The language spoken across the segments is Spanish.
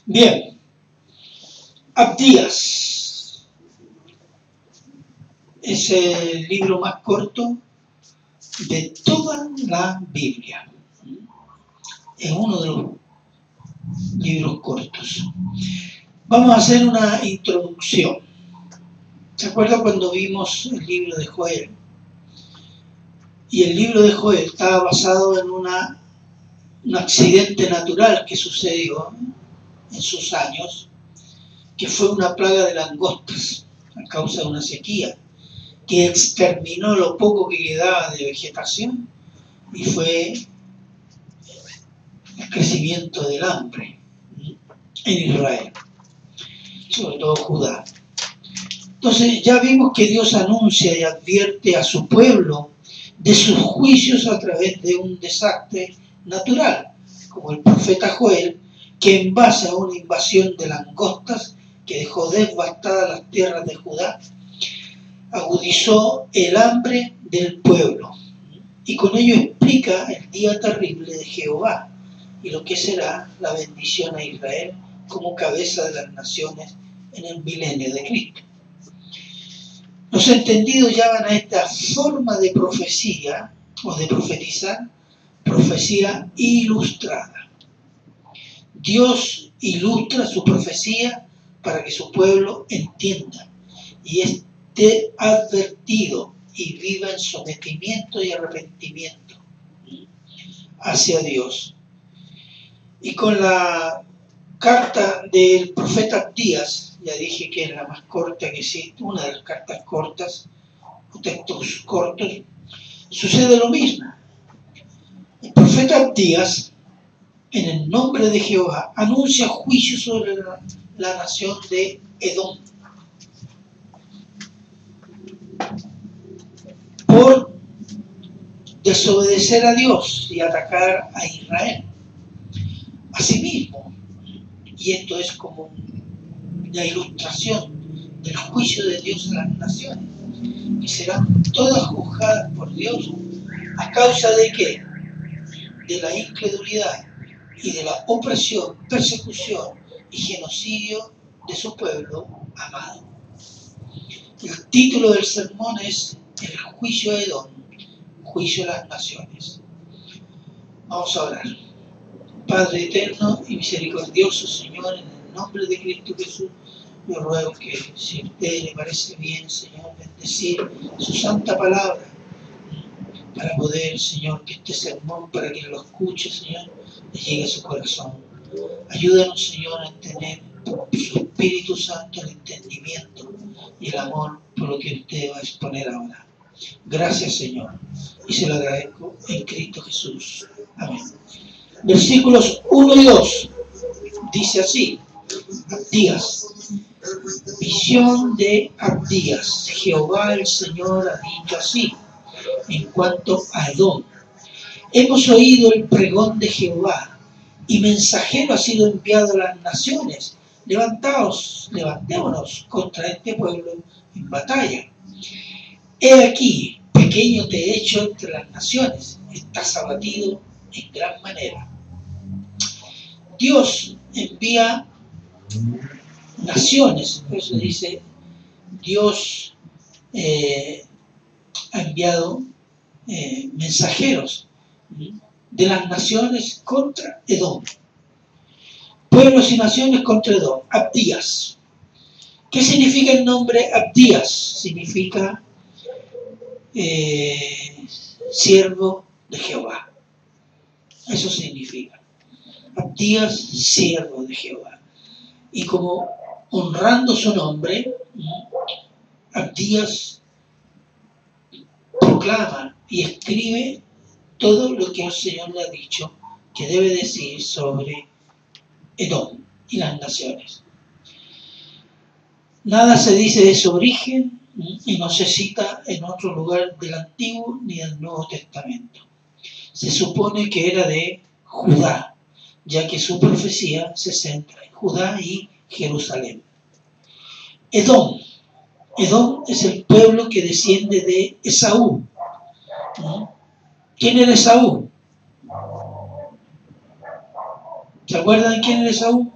Bien, Abdías es el libro más corto de toda la Biblia. Es uno de los libros cortos. Vamos a hacer una introducción. ¿Se acuerdan cuando vimos el libro de Joel? Y el libro de Joel estaba basado en un accidente natural que sucedió en sus años, que fue una plaga de langostas a causa de una sequía que exterminó lo poco que quedaba de vegetación y fue el crecimiento del hambre en Israel, sobre todo Judá. Entonces ya vimos que Dios anuncia y advierte a su pueblo de sus juicios a través de un desastre natural, como el profeta Joel, que en base a una invasión de langostas que dejó devastadas las tierras de Judá, agudizó el hambre del pueblo y con ello explica el día terrible de Jehová y lo que será la bendición a Israel como cabeza de las naciones en el milenio de Cristo. Los entendidos llaman a esta forma de profecía o de profetizar profecía ilustrada. Dios ilustra su profecía para que su pueblo entienda y esté advertido y viva en sometimiento y arrepentimiento hacia Dios. Y con la carta del profeta Abdías, ya dije que es la más corta que existe, una de las cartas cortas o textos cortos, sucede lo mismo. El profeta Abdías, en el nombre de Jehová, anuncia juicio sobre la nación de Edom por desobedecer a Dios y atacar a Israel. Asimismo, y esto es como una ilustración del juicio de Dios a las naciones, que serán todas juzgadas por Dios a causa de ¿qué? De la incredulidad y de la opresión, persecución y genocidio de su pueblo amado. El título del sermón es El juicio de Edom, juicio de las naciones. Vamos a orar. Padre eterno y misericordioso Señor, en el nombre de Cristo Jesús, yo ruego que si a usted le parece bien, Señor, bendecir su santa palabra para poder, Señor, que este sermón, para quien lo escuche, Señor, le llegue a su corazón. Ayúdanos, Señor, a tener por su Espíritu Santo el entendimiento y el amor por lo que usted va a exponer ahora. Gracias, Señor, y se lo agradezco en Cristo Jesús. Amén. Versículos 1 y 2 dice así: Abdías, visión de Abdías. Jehová el Señor ha dicho así en cuanto a Edom: hemos oído el pregón de Jehová, y mensajero ha sido enviado a las naciones. Levantémonos contra este pueblo en batalla. He aquí, pequeño te he hecho entre las naciones, estás abatido en gran manera. Dios envía naciones, por eso dice, Dios ha enviado mensajeros de las naciones contra Edom. Pueblos y naciones contra Edom. Abdías. ¿Qué significa el nombre Abdías? Significa siervo de Jehová. Eso significa. Abdías, siervo de Jehová. Y como honrando su nombre, Abdías proclama y escribe todo lo que el Señor le ha dicho que debe decir sobre Edom y las naciones. Nada se dice de su origen y no se cita en otro lugar del Antiguo ni del Nuevo Testamento. Se supone que era de Judá, ya que su profecía se centra en Judá y Jerusalén. Edom. Edom es el pueblo que desciende de Esaú. ¿Quién era Esaú? ¿Se acuerdan quién era Esaú?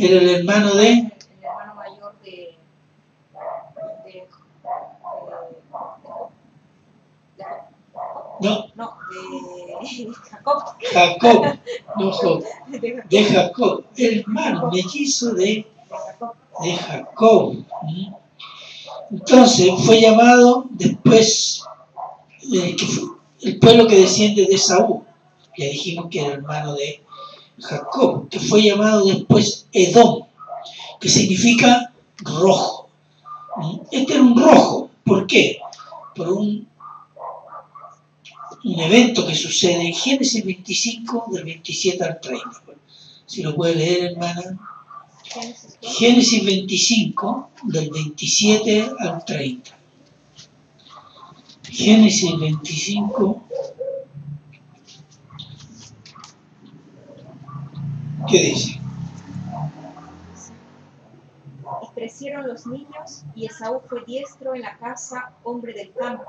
Era el hermano de... El hermano mayor de No, Jacob. Jacob, no Job, de Jacob, hermano mellizo de Jacob. Entonces fue llamado después el pueblo que desciende de Esaú. Ya dijimos que era hermano de Jacob, que fue llamado después Edom, que significa rojo. Este era un rojo. ¿Por qué? Por un evento que sucede en Génesis 25, del 27 al 30. Si lo puede leer, hermana. Génesis 25, del 27 al 30. Génesis 25. ¿Qué dice? Y crecieron los niños, y Esaú fue diestro en la casa, hombre del campo,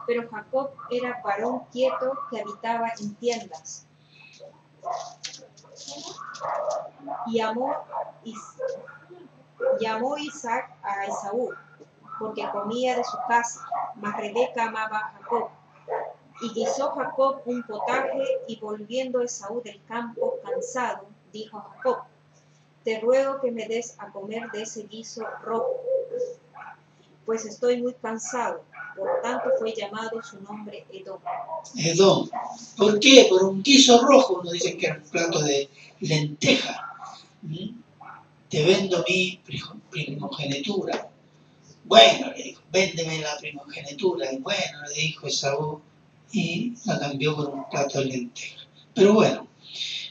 pero Jacob era varón quieto que habitaba en tiendas. Y llamó Isaac a Esaú, porque comía de su casa, mas Rebeca amaba a Jacob. Y guisó Jacob un potaje, y volviendo Esaú del campo cansado, dijo a Jacob: te ruego que me des a comer de ese guiso rojo, pues estoy muy cansado. Por tanto fue llamado su nombre Edom. Edom. ¿Por qué? Por un guiso rojo. Uno dice que era un plato de lenteja. Te vendo mi primogenitura. Bueno, le dijo, véndeme la primogenitura. Y bueno, le dijo Esaú, y la cambió por un plato de lenteja. Pero bueno,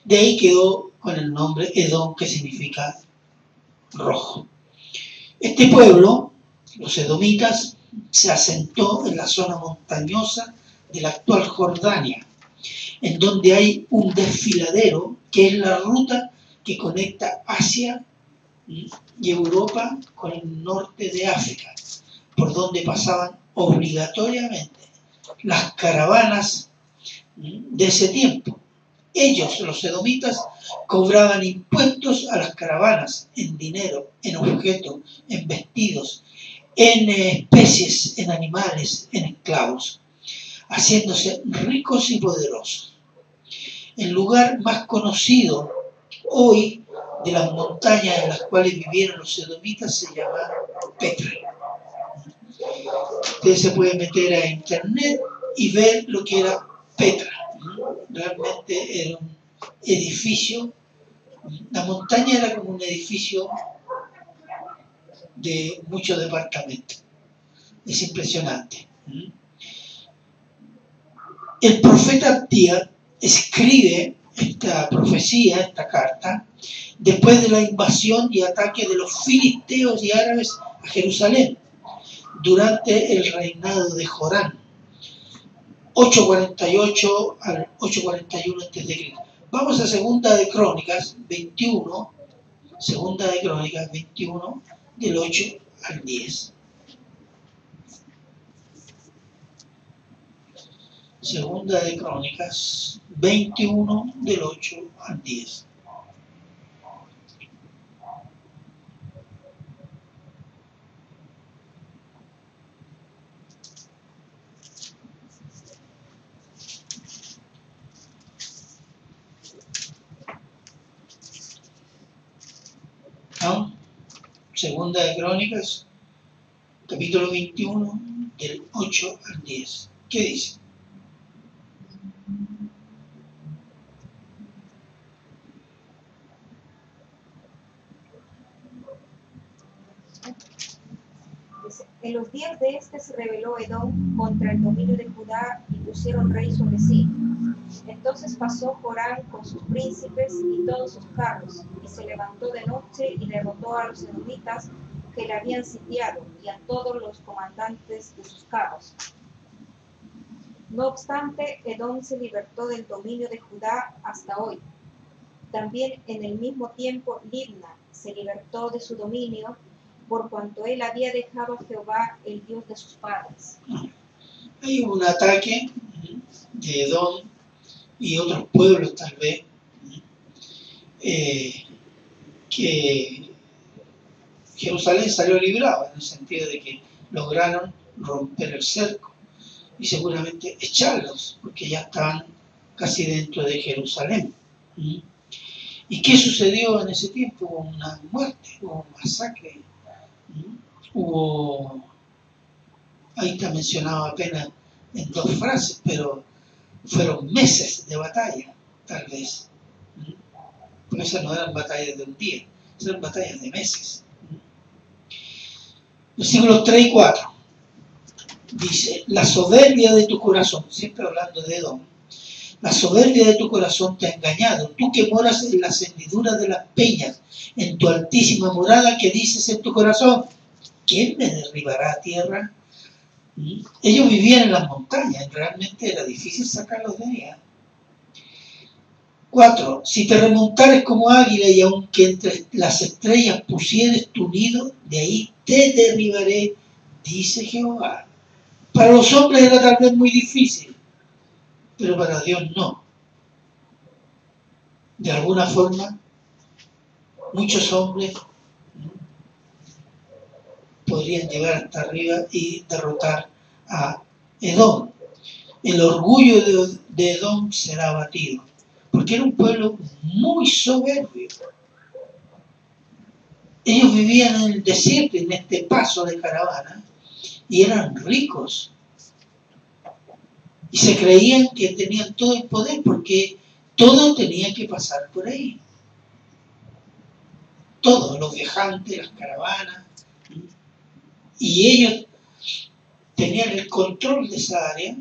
de ahí quedó con el nombre Edom, que significa rojo. Este pueblo, los edomitas, se asentó en la zona montañosa de la actual Jordania, en donde hay un desfiladero que es la ruta que conecta Asia y Europa con el norte de África, por donde pasaban obligatoriamente las caravanas de ese tiempo. Ellos, los edomitas, cobraban impuestos a las caravanas en dinero, en objetos, en vestidos, en especies, en animales, en esclavos, haciéndose ricos y poderosos. El lugar más conocido hoy de las montañas en las cuales vivieron los edomitas se llama Petra. Usted se puede meter a internet y ver lo que era Petra. Realmente era un edificio, la montaña era como un edificio de muchos departamentos. Es impresionante. El profeta Abdías escribe esta profecía, esta carta, después de la invasión y ataque de los filisteos y árabes a Jerusalén, durante el reinado de Jorán, 848 al 841 a.C. Vamos a Segunda de Crónicas 21, Segunda de Crónicas 21, del 8 al 10. Segunda de Crónicas 21, del 8 al 10. ¿No? Segunda de Crónicas, capítulo 21, del 8 al 10. ¿Qué dice? En los días de este se rebeló Edom contra el dominio de Judá y pusieron rey sobre sí. Entonces pasó Jorán con sus príncipes y todos sus carros, y se levantó de noche y derrotó a los edomitas que le habían sitiado y a todos los comandantes de sus carros. No obstante, Edom se libertó del dominio de Judá hasta hoy. También en el mismo tiempo Libna se libertó de su dominio, por cuanto él había dejado a Jehová, el Dios de sus padres. Hay un ataque de Edom y otros pueblos tal vez, que Jerusalén salió librado, en el sentido de que lograron romper el cerco y seguramente echarlos, porque ya estaban casi dentro de Jerusalén. ¿Y qué sucedió en ese tiempo? Hubo una muerte, hubo un masacre, hubo, ahí está mencionado apenas en 2 frases, pero fueron meses de batalla, tal vez. Porque esas no eran batallas de un día, eran batallas de meses. Versículos 3 y 4. Dice, la soberbia de tu corazón, siempre hablando de Edom, la soberbia de tu corazón te ha engañado. Tú que moras en las hendiduras de las peñas, en tu altísima morada, que dices en tu corazón, ¿quién me derribará a tierra? Ellos vivían en las montañas, realmente era difícil sacarlos de allá. 4. Si te remontares como águila y aunque entre las estrellas pusieres tu nido, de ahí te derribaré, dice Jehová. Para los hombres era tal vez muy difícil, pero para Dios no. De alguna forma, muchos hombres podrían llegar hasta arriba y derrotar a Edom. El orgullo de Edom será abatido, porque era un pueblo muy soberbio. Ellos vivían en el desierto, en este paso de caravana, y eran ricos. Y se creían que tenían todo el poder, porque todo tenía que pasar por ahí. Todos, los viajantes, las caravanas. Y ellos tenían el control de esa área,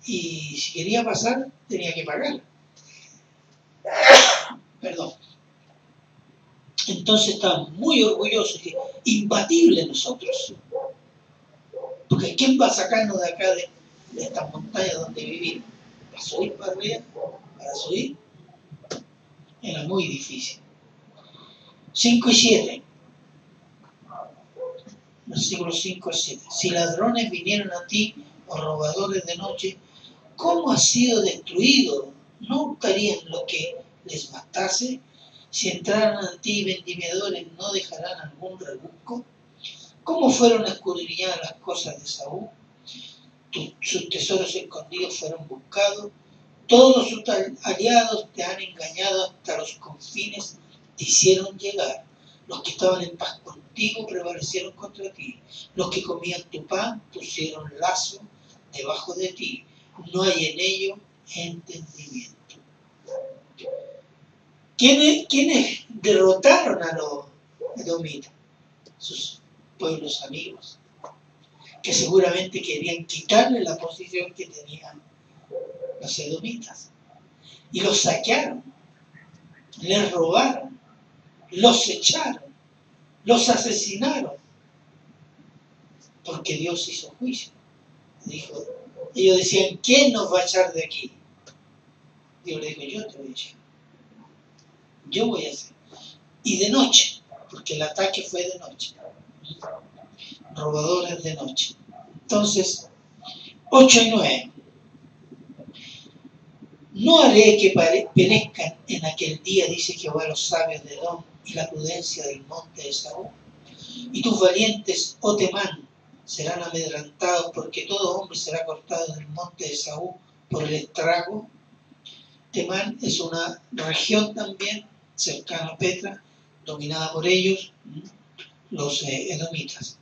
y si quería pasar, tenía que pagar. Perdón. Entonces estaban muy orgullosos, imbatibles nosotros. Porque ¿quién va a sacarnos de acá, de estas montañas donde vivimos? ¿Para subir para arriba? ¿Para subir? Era muy difícil. 5 y 7. Versículos 5 y 7. Si ladrones vinieron a ti, o robadores de noche, ¿cómo has sido destruido? ¿No buscarían lo que les bastase? Si entraran a ti vendimiadores, ¿no dejarán algún rebusco? ¿Cómo fueron escudriñadas las cosas de Saúl? Sus tesoros escondidos fueron buscados. Todos sus aliados te han engañado hasta los confines, te hicieron llegar. Los que estaban en paz contigo prevalecieron contra ti. Los que comían tu pan pusieron lazo debajo de ti. No hay en ello entendimiento. ¿Quiénes derrotaron a los edomitas? Sus pueblos amigos, que seguramente querían quitarle la posición que tenían los edomitas. Y los saquearon, les robaron, los echaron, los asesinaron, porque Dios hizo juicio. Dijo, ellos decían, ¿quién nos va a echar de aquí? Dios le dijo, yo te voy a echar. Yo voy a hacer. Y de noche, porque el ataque fue de noche. Robadores de noche. Entonces, 8 y 9. No haré que perezcan en aquel día, dice Jehová, los sabios de Edom y la prudencia del monte de Saúl. Y tus valientes, oh Temán, serán amedrentados, porque todo hombre será cortado en el monte de Saúl por el estrago. Temán es una región también cercana a Petra, dominada por ellos, los edomitas.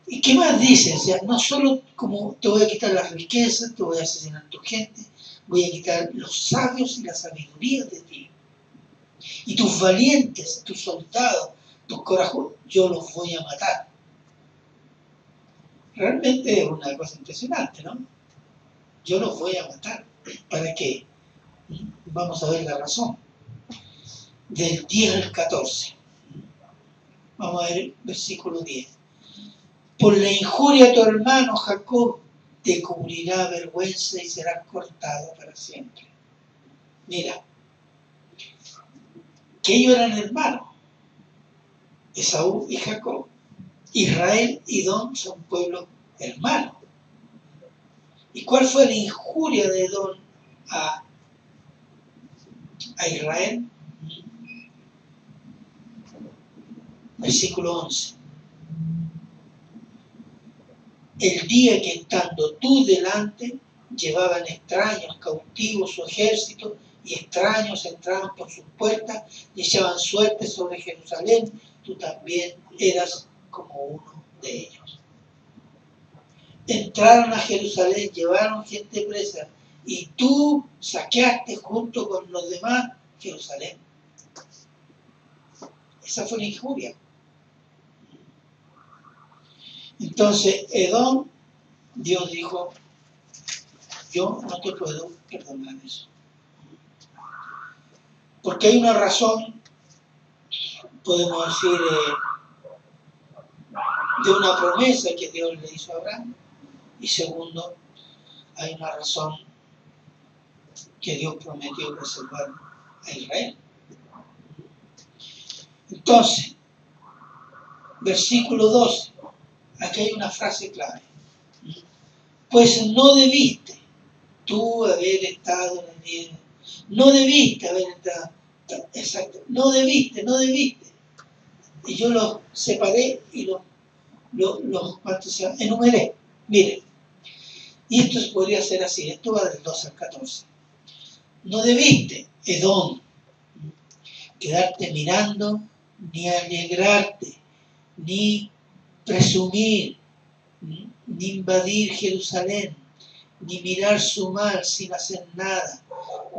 ¿Y qué más dice? O sea, no solo como te voy a quitar las riquezas, te voy a asesinar a tu gente, voy a quitar los sabios y la sabiduría de ti. Y tus valientes, tus soldados, tus corajudos, yo los voy a matar. Realmente es una cosa impresionante, ¿no? Yo los voy a matar. ¿Para qué? Vamos a ver la razón. Del 10 al 14. Vamos a ver el versículo 10. Por la injuria de tu hermano Jacob te cubrirá vergüenza y serás cortado para siempre. Mira, que ellos eran hermanos, Esaú y Jacob. Israel y Edom son pueblos hermanos. ¿Y cuál fue la injuria de Edom a Israel? Versículo 11. El día que estando tú delante, llevaban extraños cautivos su ejército, y extraños entraban por sus puertas y echaban suerte sobre Jerusalén, tú también eras como uno de ellos. Entraron a Jerusalén, llevaron gente presa, y tú saqueaste junto con los demás Jerusalén. Esa fue la injuria. Entonces, Edom, Dios dijo, yo no te puedo perdonar eso. Porque hay una razón, podemos decir, de una promesa que Dios le hizo a Abraham. Y segundo, hay una razón que Dios prometió preservar a Israel. Entonces, versículo 12, aquí hay una frase clave. Pues no debiste tú haber estado en el día, no debiste haber estado, exacto, no debiste. Y yo los separé y los enumeré. Miren, y esto podría ser así, esto va del 12 al 14. No debiste, Edom, quedarte mirando, ni alegrarte, ni presumir, ni invadir Jerusalén, ni mirar su mal sin hacer nada,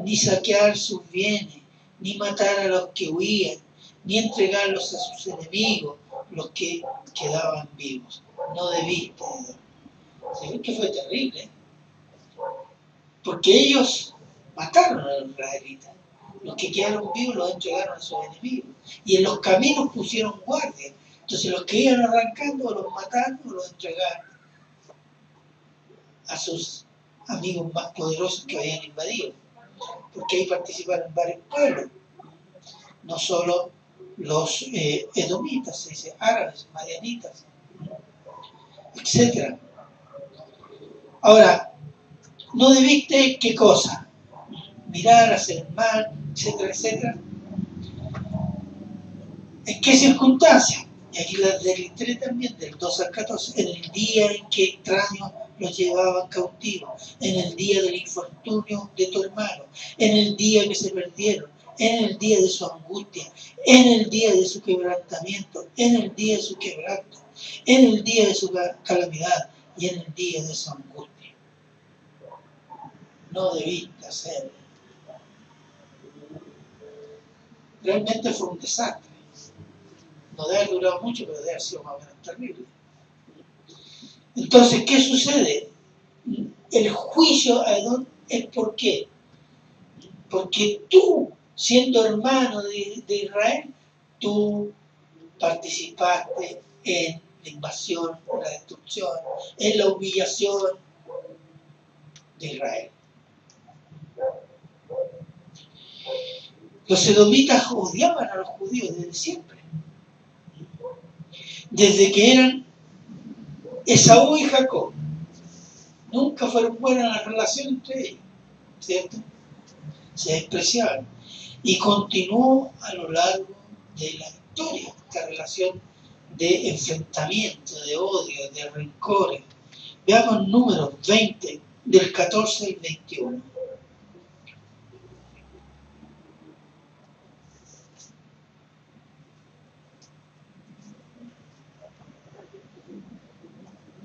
ni saquear sus bienes, ni matar a los que huían, ni entregarlos a sus enemigos, los que quedaban vivos. No debiste, Edom. ¿Sí? Que fue terrible, porque ellos mataron a los israelitas. Los que quedaron vivos los entregaron a sus enemigos. Y en los caminos pusieron guardia. Entonces los que iban arrancando los mataron o los entregaron a sus amigos más poderosos que habían invadido. Porque ahí participaron varios pueblos. No solo los edomitas, se dice árabes, madianitas, etc. Ahora, no debiste, ¿qué cosa? Mirar, hacer el mal, etcétera, etcétera. ¿En qué circunstancias? Y aquí las delistré también, del 2 al 14. En el día en que extraños los llevaban cautivos, en el día del infortunio de tu hermano, en el día que se perdieron, en el día de su angustia, en el día de su quebrantamiento, en el día de su quebranto, en el día de su calamidad y en el día de su angustia. No debiste hacerlo. Realmente fue un desastre. No debe haber durado mucho, pero debe haber sido más o menos terrible. Entonces, ¿qué sucede? El juicio a Edom es ¿por qué? Porque tú, siendo hermano de Israel, tú participaste en la invasión, en la destrucción, en la humillación de Israel. Los edomitas odiaban a los judíos desde siempre. Desde que eran Esaú y Jacob. Nunca fueron buenas las relaciones entre ellos, ¿cierto? Se despreciaban. Y continuó a lo largo de la historia esta relación de enfrentamiento, de odio, de rencores. Veamos Números 20, del 14 al 21.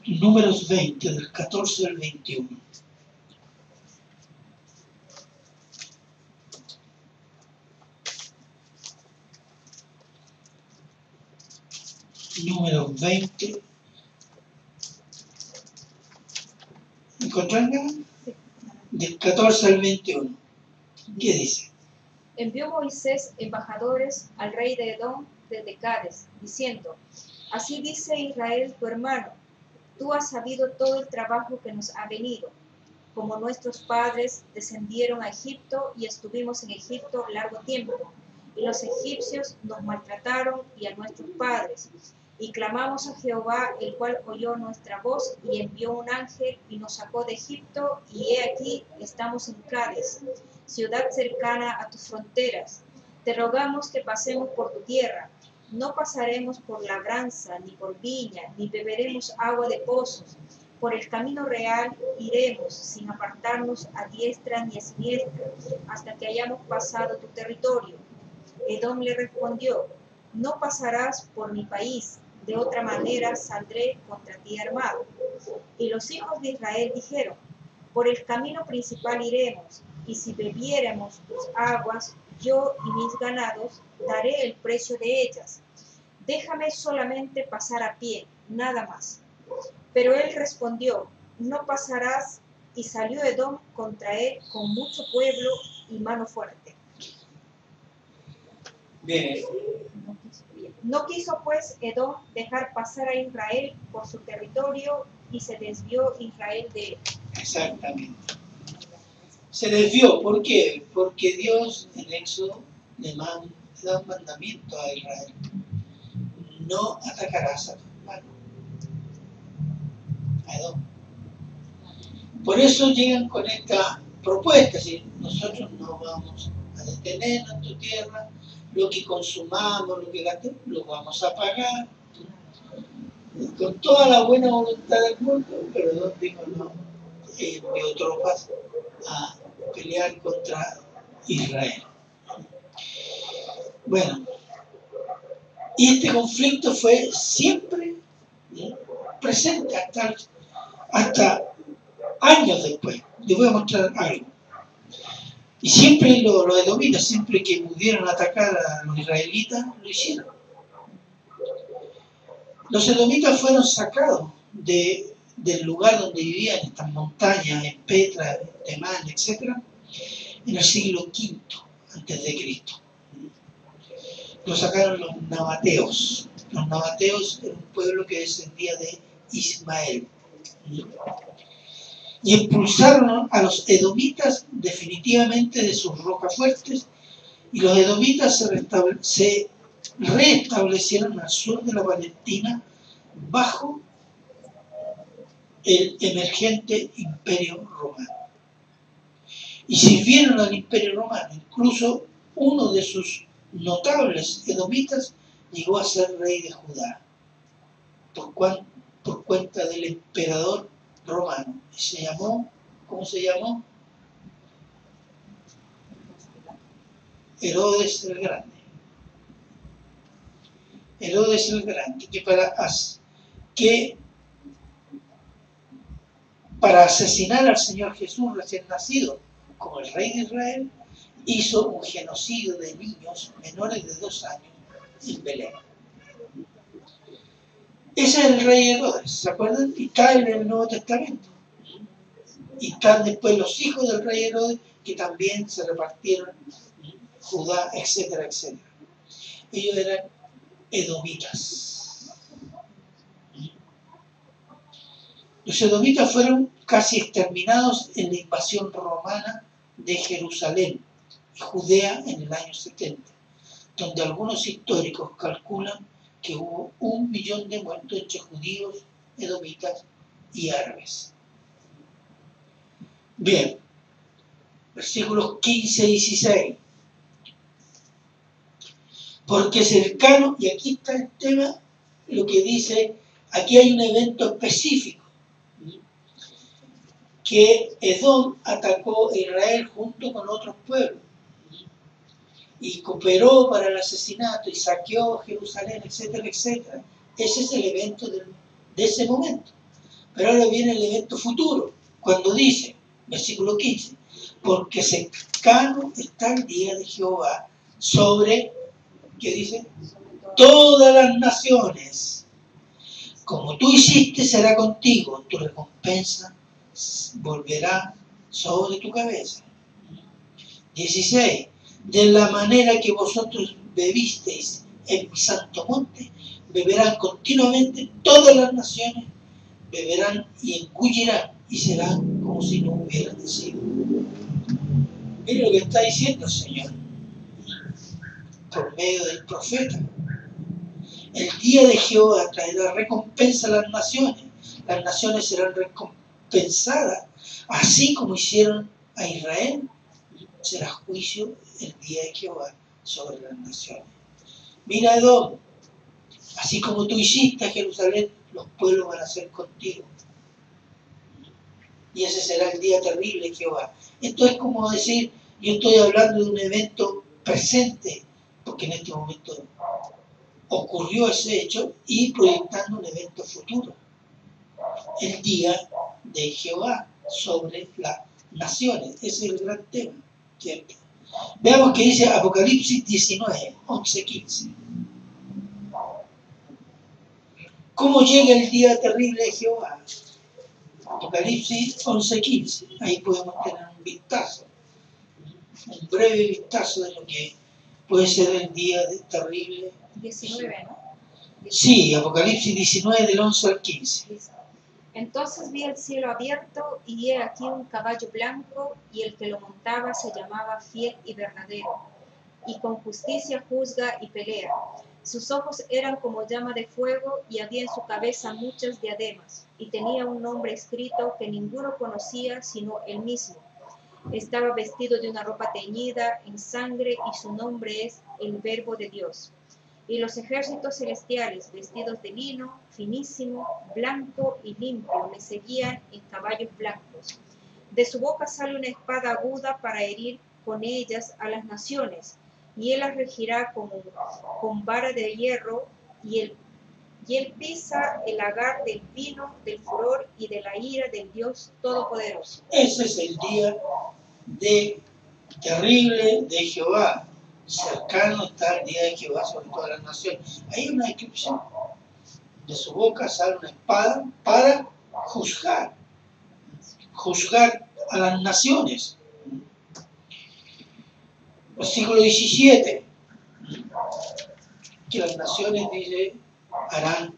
Números 20, del 14 al 21. Números 20. ¿Encontraron? Del 14 al 21. ¿Qué dice? Envió Moisés embajadores al rey de Edom desde Cades, diciendo: Así dice Israel tu hermano, tú has sabido todo el trabajo que nos ha venido, como nuestros padres descendieron a Egipto y estuvimos en Egipto largo tiempo, y los egipcios nos maltrataron y a nuestros padres, y clamamos a Jehová, el cual oyó nuestra voz y envió un ángel y nos sacó de Egipto, y he aquí estamos en Cades, ciudad cercana a tus fronteras. Te rogamos que pasemos por tu tierra. No pasaremos por labranza, ni por viña, ni beberemos agua de pozos. Por el camino real iremos, sin apartarnos a diestra ni a siniestra, hasta que hayamos pasado tu territorio. Edom le respondió: no pasarás por mi país, de otra manera saldré contra ti armado. Y los hijos de Israel dijeron: por el camino principal iremos, y si bebiéramos tus aguas, yo y mis ganados, daré el precio de ellas. Déjame solamente pasar a pie, nada más. Pero él respondió: no pasarás, y salió Edom contra él con mucho pueblo y mano fuerte. Bien. No quiso pues Edom dejar pasar a Israel por su territorio, y se desvió Israel de él. Exactamente. Se desvió. ¿Por qué? Porque Dios en Éxodo le da un mandamiento a Israel: no atacarás a tu hermano, a Edom. Por eso llegan con esta propuesta: si nosotros no vamos a detenernos en tu tierra, lo que consumamos, lo que gastemos, lo vamos a pagar con toda la buena voluntad del mundo. Pero Edom dijo: no, envió tropas a pelear contra Israel. Bueno, y este conflicto fue siempre presente hasta años después. Les voy a mostrar algo. Y siempre los edomitas, siempre que pudieron atacar a los israelitas, lo hicieron. Los edomitas fueron sacados del lugar donde vivían, estas montañas, en Petra, Temán, etc., en el siglo V a.C. Lo sacaron los nabateos. Los nabateos eran un pueblo que descendía de Ismael. Y expulsaron a los edomitas definitivamente de sus rocafuertes, y los edomitas se restablecieron al sur de la Palestina bajo el emergente Imperio Romano. Y sirvieron al Imperio Romano. Incluso uno de sus notables edomitas llegó a ser rey de Judá por cuenta del emperador romano. Y se llamó, ¿cómo se llamó? Herodes el Grande. Herodes el Grande, que para asesinar al Señor Jesús recién nacido como el rey de Israel, hizo un genocidio de niños menores de 2 años en Belén. Ese es el rey Herodes, ¿se acuerdan? Y está en el Nuevo Testamento. Y están después los hijos del rey Herodes, que también se repartieron Judá, etcétera, etcétera. Ellos eran edomitas. Los edomitas fueron casi exterminados en la invasión romana de Jerusalén y Judea en el año 70, donde algunos históricos calculan que hubo 1 millón de muertos entre judíos, edomitas y árabes. Bien, versículos 15 y 16. Porque cercano, y aquí está el tema, lo que dice, aquí hay un evento específico, que Edom atacó a Israel junto con otros pueblos, y cooperó para el asesinato, y saqueó Jerusalén, etcétera, etcétera. Ese es el evento de ese momento. Pero ahora viene el evento futuro, cuando dice, versículo 15, porque cercano está el día de Jehová sobre, ¿qué dice? Todas las naciones. Como tú hiciste será contigo, tu recompensa volverá sobre tu cabeza. 16. De la manera que vosotros bebisteis en mi santo monte, beberán continuamente todas las naciones, beberán y engullirán, y serán como si no hubieran nacido. Mire lo que está diciendo el Señor por medio del profeta. El día de Jehová traerá recompensa a las naciones serán recompensadas, así como hicieron a Israel, será juicio el día de Jehová sobre las naciones. Mira Edom, Así como tú hiciste a Jerusalén, los pueblos van a hacer contigo. Y ese será el día terrible de Jehová. Esto es como decir, yo estoy hablando de un evento presente, porque en este momento ocurrió ese hecho, y proyectando un evento futuro. El día de Jehová sobre las naciones. Ese es el gran tema, ¿cierto? Veamos qué dice Apocalipsis 19, 11, 15. ¿Cómo llega el día terrible de Jehová? Apocalipsis 11, 15. Ahí podemos tener un vistazo, un breve vistazo de lo que puede ser el día terrible. 19, ¿no? Sí, Apocalipsis 19 del 11 al 15. Entonces vi el cielo abierto y he aquí un caballo blanco, y el que lo montaba se llamaba Fiel y Verdadero, y con justicia juzga y pelea. Sus ojos eran como llama de fuego, y había en su cabeza muchas diademas, y tenía un nombre escrito que ninguno conocía sino él mismo. Estaba vestido de una ropa teñida en sangre, y su nombre es el Verbo de Dios. Y los ejércitos celestiales, vestidos de lino finísimo, blanco y limpio, le seguían en caballos blancos. De su boca sale una espada aguda para herir con ellas a las naciones, y él las regirá con vara de hierro, y él pisa el lagar del vino, del furor y de la ira del Dios Todopoderoso. Ese es el día terrible de Jehová. Cercano está el día de Jehová sobre todas las naciones. Hay una descripción. De su boca sale una espada para juzgar a las naciones. Versículo 17. Que las naciones, dice, harán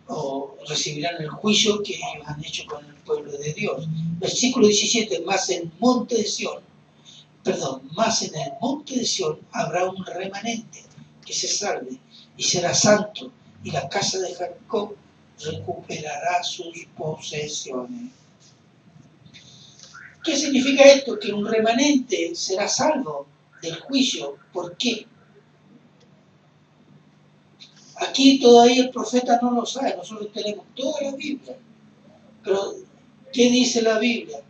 o recibirán el juicio que ellos han hecho con el pueblo de Dios. Versículo 17. Más en el monte de Sión habrá un remanente que se salve y será santo, y la casa de Jacob recuperará sus posesiones. ¿Qué significa esto? Que un remanente será salvo del juicio. ¿Por qué? Aquí todavía el profeta no lo sabe, nosotros tenemos toda la Biblia. Pero, ¿qué dice la Biblia?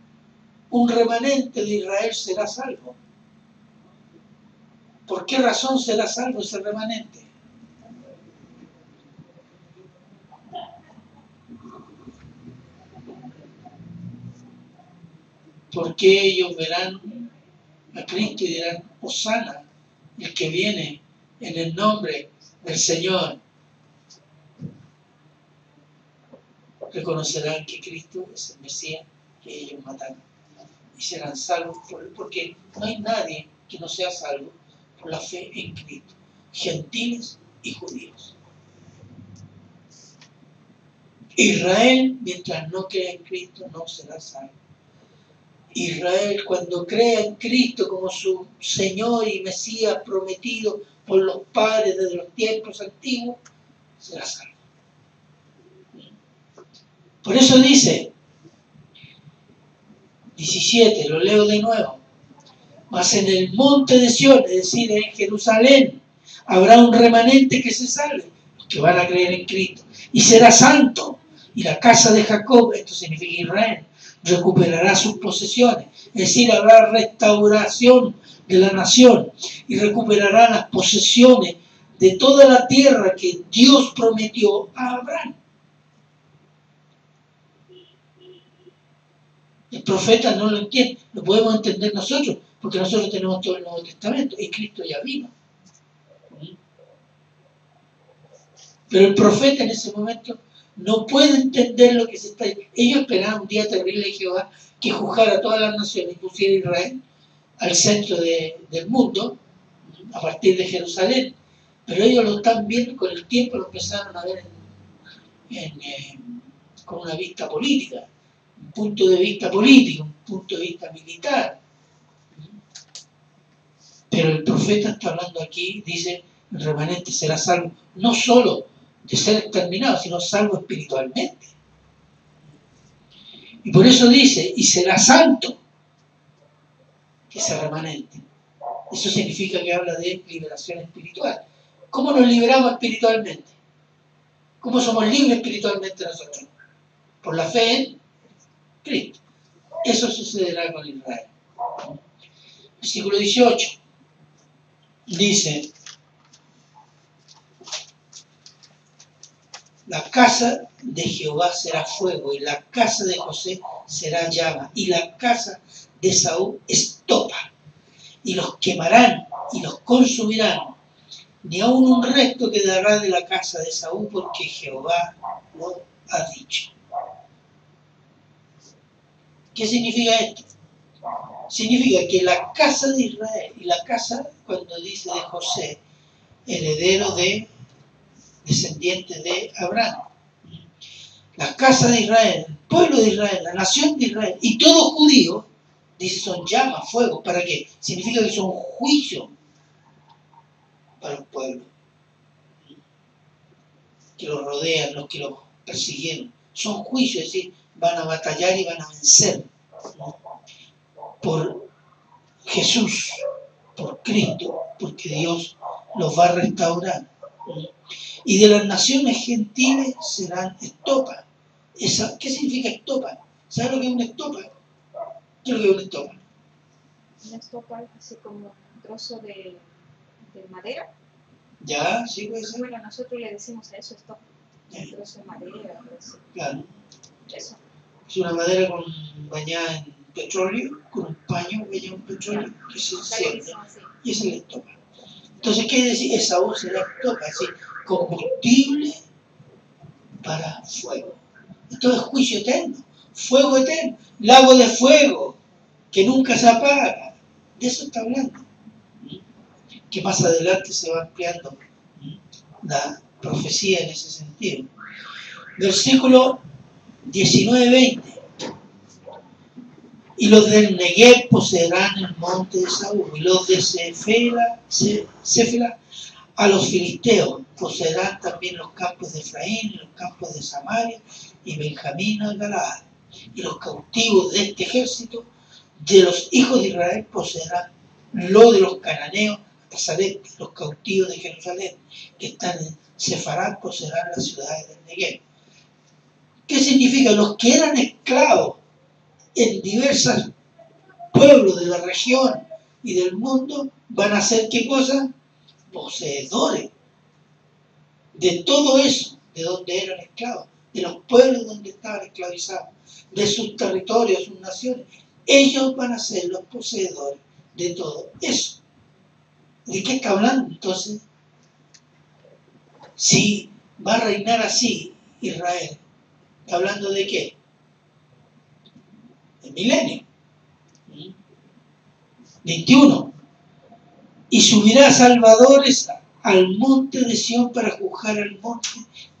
Un remanente de Israel será salvo. ¿Por qué razón será salvo ese remanente? Porque ellos verán a Cristo y dirán: Hosana, el que viene en el nombre del Señor. Reconocerán que Cristo es el Mesías que ellos mataron y serán salvos porque no hay nadie que no sea salvo por la fe en Cristo, gentiles y judíos. Israel, mientras no crea en Cristo, no será salvo. Israel, cuando crea en Cristo como su Señor y Mesías prometido por los padres desde los tiempos antiguos, será salvo. Por eso dice 17, lo leo de nuevo: mas en el monte de Sión, es decir, en Jerusalén, habrá un remanente que se salve, los que van a creer en Cristo, y será santo, y la casa de Jacob, esto significa Israel, recuperará sus posesiones, es decir, habrá restauración de la nación, y recuperará las posesiones de toda la tierra que Dios prometió a Abraham. El profeta no lo entiende, lo podemos entender nosotros, porque nosotros tenemos todo el Nuevo Testamento y Cristo ya vino. Pero el profeta en ese momento no puede entender lo que se está diciendo. Ellos esperaban un día terrible de Jehová que juzgara a todas las naciones y pusiera a Israel al centro del mundo, a partir de Jerusalén. Pero ellos lo están viendo, con el tiempo lo empezaron a ver con una vista política, un punto de vista político, un punto de vista militar. Pero el profeta está hablando aquí, dice: el remanente será salvo, no solo de ser exterminado, sino salvo espiritualmente. Y por eso dice: y será santo ese remanente. Eso significa que habla de liberación espiritual. ¿Cómo nos liberamos espiritualmente? ¿Cómo somos libres espiritualmente nosotros? Por la fe en Cristo. Eso sucederá con Israel. Versículo 18 dice: la casa de Jehová será fuego, y la casa de José será llama, y la casa de Saúl estopa, y los quemarán y los consumirán. Ni aun un resto quedará de la casa de Saúl, porque Jehová lo ha dicho. ¿Qué significa esto? Significa que la casa de Israel, y la casa, cuando dice de José, heredero de descendientes de Abraham, la casa de Israel, el pueblo de Israel, la nación de Israel, y todos judíos, dice, son llamas, fuego. ¿Para qué? Significa que son juicios para el pueblo que los rodean, los que los persiguieron. Son juicios, es decir, van a batallar y van a vencer, ¿no? Por Jesús, por Cristo, porque Dios los va a restaurar, ¿no? Y de las naciones gentiles serán estopa. ¿Qué significa estopa? ¿Sabes lo que es una estopa? ¿Qué es lo que es una estopa? Una estopa es así como un trozo de madera. Ya, sí puede ser. Bueno, nosotros le decimos a eso estopa. Un trozo de madera. Claro. Eso. Es una madera bañada en petróleo, con un paño bañado en petróleo, que se enciende. Y esa es la estopa. Entonces, ¿qué decir? Esaú será estopa, es decir, combustible para fuego. Esto es juicio eterno, fuego eterno, lago de fuego, que nunca se apaga. De eso está hablando. Que más adelante se va ampliando la profecía en ese sentido. Versículo 19-20. Y los del Negev poseerán el monte de Saúl, y los de Céfela a los filisteos, poseerán también los campos de Efraín, y los campos de Samaria, y Benjamín y Galaad. Y los cautivos de este ejército, de los hijos de Israel, poseerán lo de los cananeos, Nazaret, los cautivos de Jerusalén, que están en Sefarad, poseerán las ciudades del Negev. ¿Qué significa? Los que eran esclavos en diversos pueblos de la región y del mundo van a ser, ¿qué cosa? Poseedores de todo eso, de donde eran esclavos, de los pueblos donde estaban esclavizados, de sus territorios, sus naciones. Ellos van a ser los poseedores de todo eso. ¿De qué está hablando entonces? Si va a reinar así Israel, ¿está hablando de qué? El milenio. 21. Y subirá salvadores al monte de Sión para juzgar al monte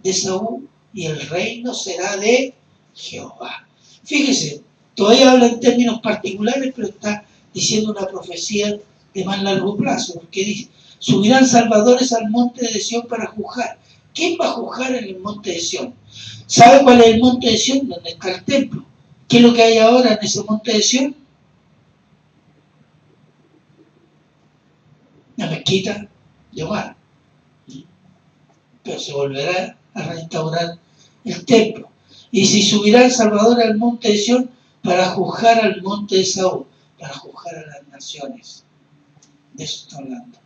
de Saúl, y el reino será de Jehová. Fíjese, todavía habla en términos particulares, pero está diciendo una profecía de más largo plazo, porque dice, subirán salvadores al monte de Sión para juzgar. ¿Quién va a juzgar en el monte de Sión? ¿Sabe cuál es el monte de Sión? Donde está el templo. ¿Qué es lo que hay ahora en ese monte de Sión? La mezquita de Omar. Pero se volverá a restaurar el templo. Y si subirá el Salvador al monte de Sión para juzgar al monte de Saúl, para juzgar a las naciones. De eso está hablando.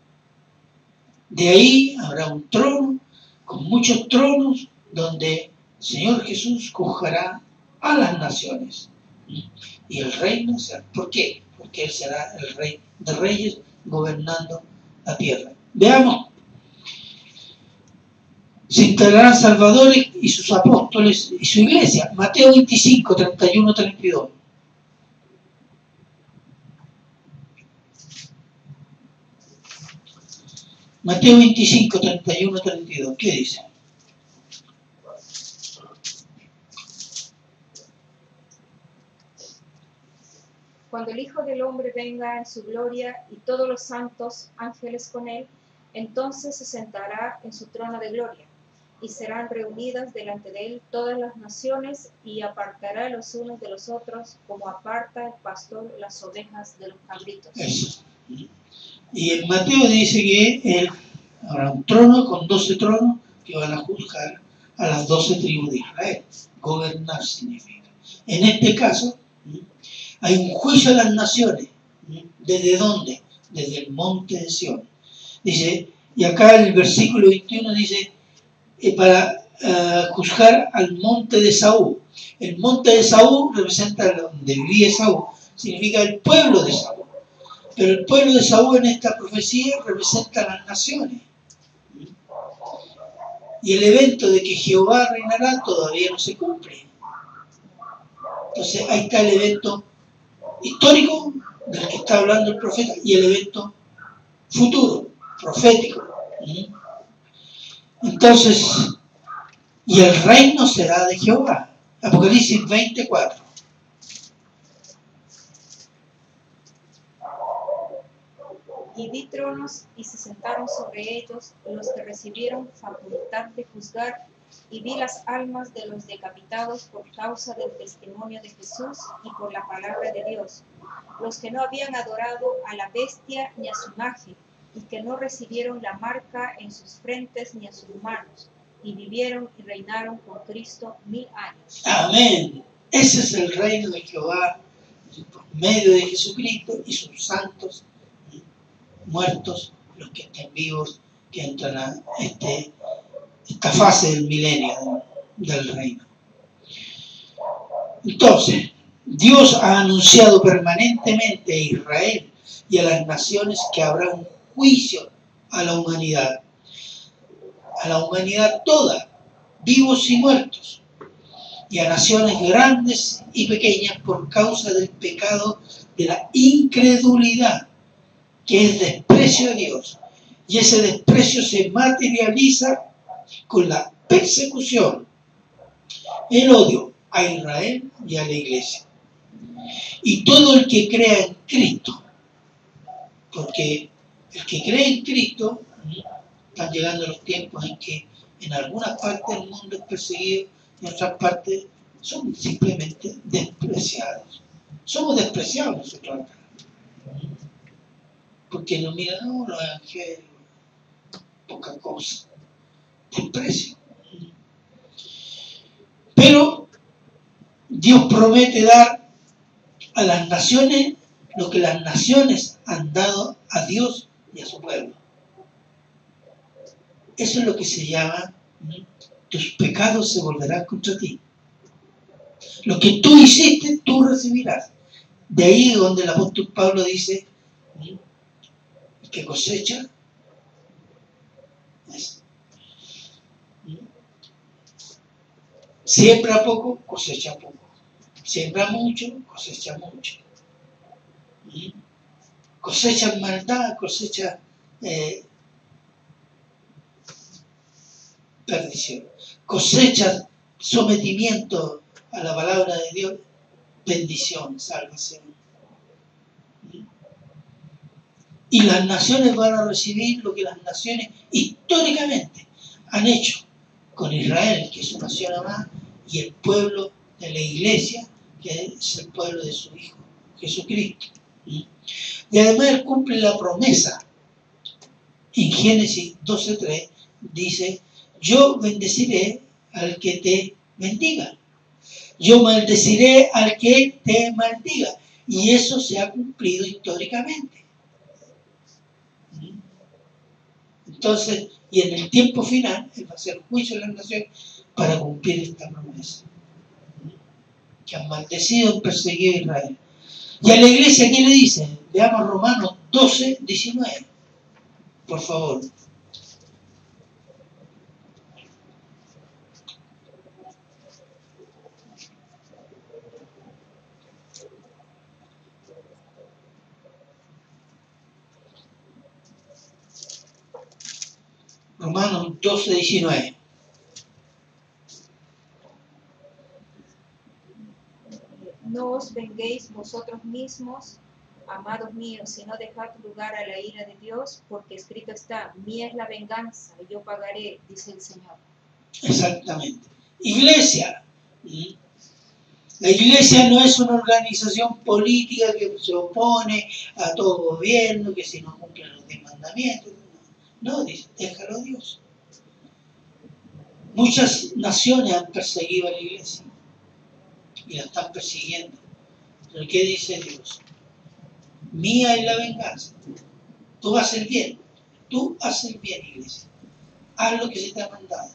De ahí habrá un trono, con muchos tronos, donde el Señor Jesús juzgará a las naciones. Y el reino será. ¿Por qué? Porque Él será el rey de reyes gobernando la tierra. Veamos. Se instalarán salvadores y sus apóstoles y su iglesia. Mateo 25, 31, 32. Mateo 25, 31, 32. ¿Qué dice? Cuando el Hijo del Hombre venga en su gloria y todos los santos ángeles con él, entonces se sentará en su trono de gloria, y serán reunidas delante de él todas las naciones, y apartará los unos de los otros, como aparta el pastor las ovejas de los cabritos. Eso. Y en Mateo dice que él habrá un trono con 12 tronos que van a juzgar a las 12 tribus de Israel. Gobernar significa. En este caso, hay un juicio a las naciones. ¿Desde dónde? Desde el monte de Sión. Dice, y acá el versículo 21 dice, para juzgar al monte de Saúl. El monte de Saúl representa donde vivía Saúl, significa el pueblo de Saúl. Pero el pueblo de Saúl en esta profecía representa a las naciones. Y el evento de que Jehová reinará todavía no se cumple. Entonces ahí está el evento histórico del que está hablando el profeta y el evento futuro, profético. Entonces, y el reino será de Jehová. Apocalipsis 24. Y vi tronos y se sentaron sobre ellos los que recibieron facultad de juzgar, y vi las almas de los decapitados por causa del testimonio de Jesús y por la palabra de Dios, los que no habían adorado a la bestia ni a su imagen, y que no recibieron la marca en sus frentes ni en sus manos, y vivieron y reinaron con Cristo 1000 años. Amén. Ese es el reino de Jehová por medio de Jesucristo y sus santos muertos, los que estén vivos, que entran a esta fase del milenio del reino. Entonces, Dios ha anunciado permanentemente a Israel y a las naciones que habrá un juicio a la humanidad toda, vivos y muertos, y a naciones grandes y pequeñas por causa del pecado de la incredulidad, que es desprecio a Dios. Y ese desprecio se materializa con la persecución, el odio a Israel y a la iglesia. Y todo el que crea en Cristo, porque el que cree en Cristo, están llegando los tiempos en que en algunas partes del mundo es perseguido y en otras partes son simplemente despreciados. Somos despreciados nosotros acá. Porque nos miran, no, los evangelios, poca cosa, desprecio. Pero Dios promete dar a las naciones lo que las naciones han dado a Dios y a su pueblo. Eso es lo que se llama, tus pecados se volverán contra ti. Lo que tú hiciste, tú recibirás. De ahí donde el apóstol Pablo dice, que cosecha siembra poco, cosecha poco. Siembra mucho, cosecha mucho. Cosecha maldad, cosecha perdición. Cosecha sometimiento a la palabra de Dios, bendición, salvación. Y las naciones van a recibir lo que las naciones históricamente han hecho con Israel, que es su nación amada, y el pueblo de la iglesia, que es el pueblo de su Hijo, Jesucristo. Y además él cumple la promesa. En Génesis 12:3 dice, yo bendeciré al que te bendiga. Yo maldeciré al que te maldiga. Y eso se ha cumplido históricamente. Entonces, y en el tiempo final, él va a hacer juicio a las naciones para cumplir esta promesa. Que han maldecido y perseguido a Israel. Y a la iglesia, ¿qué le dice? Veamos Romanos 12:19. Por favor. Romanos 12:19. No os venguéis vosotros mismos, amados míos, sino dejad lugar a la ira de Dios, porque escrito está, mía es la venganza, y yo pagaré, dice el Señor. Exactamente. Iglesia. La iglesia no es una organización política que se opone a todo gobierno, que si no cumplen los 10 mandamientos. No, dice, déjalo a Dios. Muchas naciones han perseguido a la iglesia y la están persiguiendo. Pero ¿qué dice Dios? Mía es la venganza. Tú haces el bien. Tú haces el bien, iglesia. Haz lo que se te ha mandado.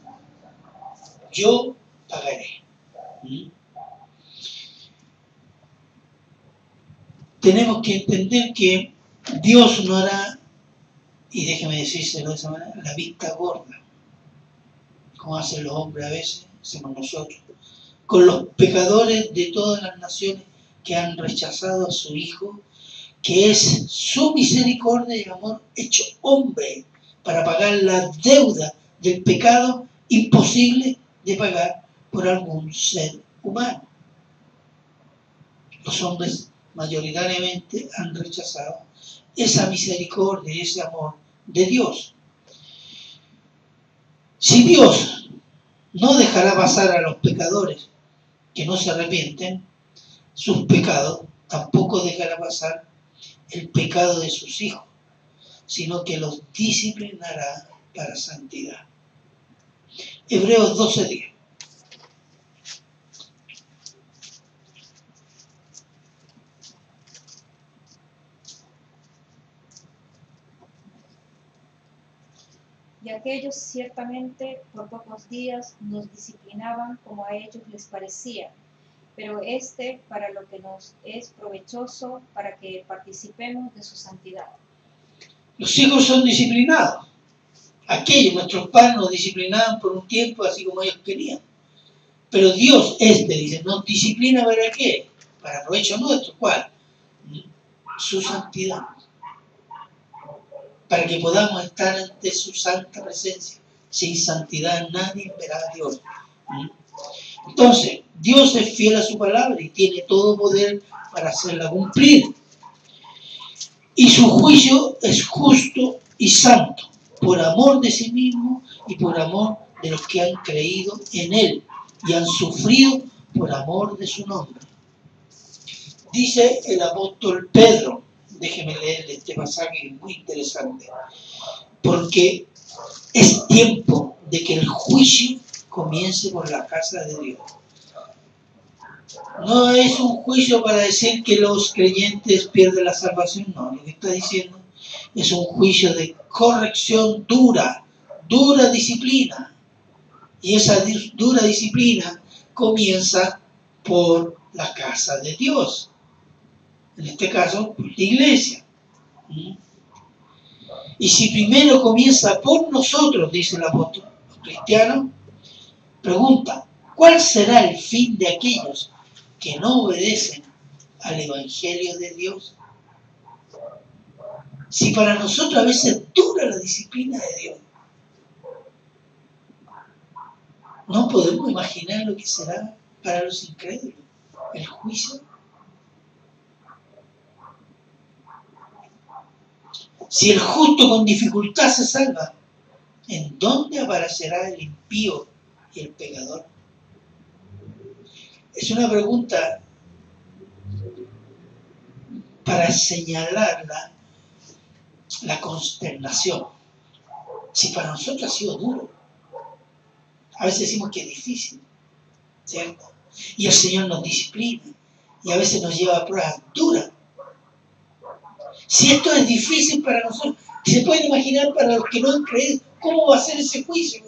Yo pagaré. Tenemos que entender que Dios no hará, y déjeme decírselo de esa manera, la vista gorda, como hacen los hombres a veces, hacemos nosotros, con los pecadores de todas las naciones que han rechazado a su Hijo, que es su misericordia y amor hecho hombre para pagar la deuda del pecado imposible de pagar por algún ser humano. Los hombres mayoritariamente han rechazado esa misericordia y ese amor de Dios. Si Dios no dejará pasar a los pecadores que no se arrepienten sus pecados, tampoco dejará pasar el pecado de sus hijos, sino que los disciplinará para santidad. Hebreos 12:10. Y aquellos ciertamente por pocos días nos disciplinaban como a ellos les parecía, pero para lo que nos es provechoso, para que participemos de su santidad. Los hijos son disciplinados. Aquellos, nuestros padres, nos disciplinaban por un tiempo así como ellos querían. Pero Dios, dice, nos disciplina ¿para qué? Para provecho nuestro. ¿Cuál? Su santidad. Para que podamos estar ante su santa presencia. Sin santidad nadie verá a Dios. Entonces, Dios es fiel a su palabra y tiene todo poder para hacerla cumplir. Y su juicio es justo y santo, por amor de sí mismo y por amor de los que han creído en Él y han sufrido por amor de su nombre. Dice el apóstol Pedro, déjeme leerle este pasaje muy interesante, porque es tiempo de que el juicio comience por la casa de Dios. No es un juicio para decir que los creyentes pierden la salvación, no, lo que está diciendo es un juicio de corrección dura disciplina. Y esa dura disciplina comienza por la casa de Dios. En este caso, por la iglesia. Y si primero comienza por nosotros, dice el apóstol, los cristianos, pregunta, ¿cuál será el fin de aquellos que no obedecen al Evangelio de Dios? Si para nosotros a veces dura la disciplina de Dios, no podemos imaginar lo que será para los incrédulos, el juicio. Si el justo con dificultad se salva, ¿en dónde aparecerá el impío y el pecador? Es una pregunta para señalar la consternación. Si para nosotros ha sido duro, a veces decimos que es difícil, ¿cierto? Y el Señor nos disciplina y a veces nos lleva a pruebas duras. Si esto es difícil para nosotros, ¿se pueden imaginar para los que no han creído cómo va a ser ese juicio?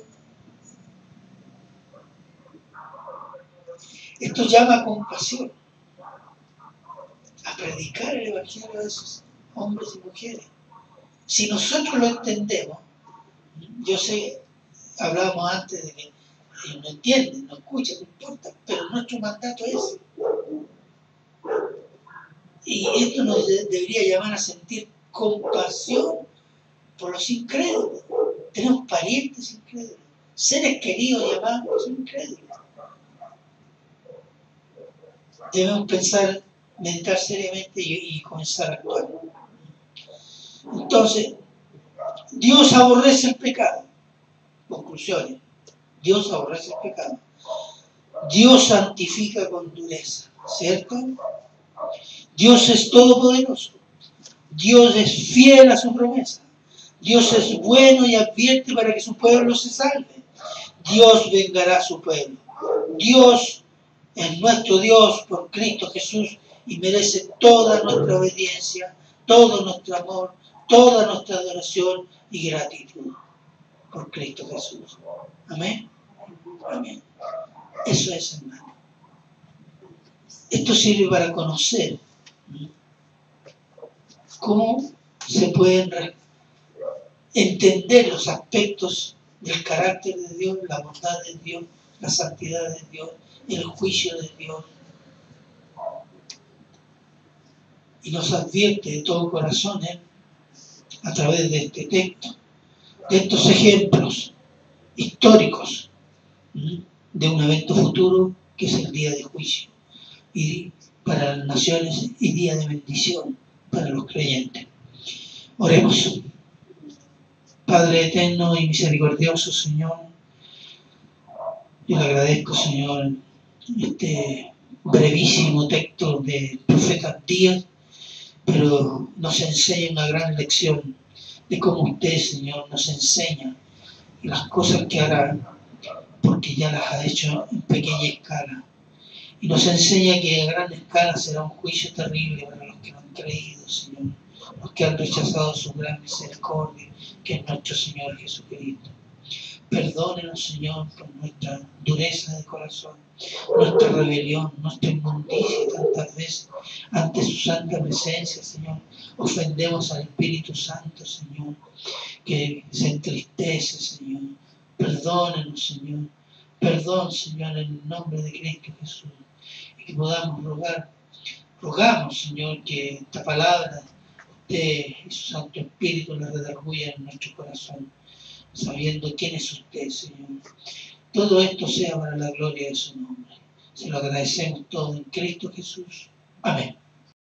Esto llama a compasión, a predicar el Evangelio de esos hombres y mujeres. Si nosotros lo entendemos, yo sé, hablábamos antes de que ellos no entienden, no escuchan, no importa, pero nuestro mandato es ese. Y esto nos debería llamar a sentir compasión por los incrédulos. Tenemos parientes incrédulos, seres queridos llamados incrédulos. Debemos pensar, meditar seriamente y comenzar a actuar. Entonces, Dios aborrece el pecado. Conclusiones. Dios aborrece el pecado. Dios santifica con dureza, ¿cierto? Dios es todopoderoso. Dios es fiel a su promesa. Dios es bueno y advierte para que su pueblo se salve. Dios vengará a su pueblo. Dios es nuestro Dios por Cristo Jesús y merece toda nuestra obediencia, todo nuestro amor, toda nuestra adoración y gratitud por Cristo Jesús. Amén. Amén. Eso es, hermano. Esto sirve para conocer cómo se pueden entender los aspectos del carácter de Dios, la bondad de Dios, la santidad de Dios, el juicio de Dios. Y nos advierte de todo corazón a través de este texto, de estos ejemplos históricos de un evento futuro que es el día de juicio y para las naciones y día de bendición para los creyentes. Oremos. Padre eterno y misericordioso, Señor, yo le agradezco, Señor, este brevísimo texto del profeta Díaz, pero nos enseña una gran lección de cómo usted, Señor, nos enseña las cosas que hará, porque ya las ha hecho en pequeña escala. Y nos enseña que a gran escala será un juicio terrible para los que no han creído, Señor, los que han rechazado su gran misericordia, que es nuestro Señor Jesucristo. Perdónenos, Señor, por nuestra dureza de corazón, nuestra rebelión, nuestra inmundicia tantas veces ante su santa presencia, Señor. Ofendemos al Espíritu Santo, Señor, que se entristece, Señor. Perdónenos, Señor. Perdón, Señor, en el nombre de Cristo Jesús. Y que podamos rogamos, Señor, que esta palabra, usted y su Santo Espíritu la redarguya en nuestro corazón, sabiendo quién es usted, Señor. Todo esto sea para la gloria de su nombre. Se lo agradecemos todo en Cristo Jesús. Amén.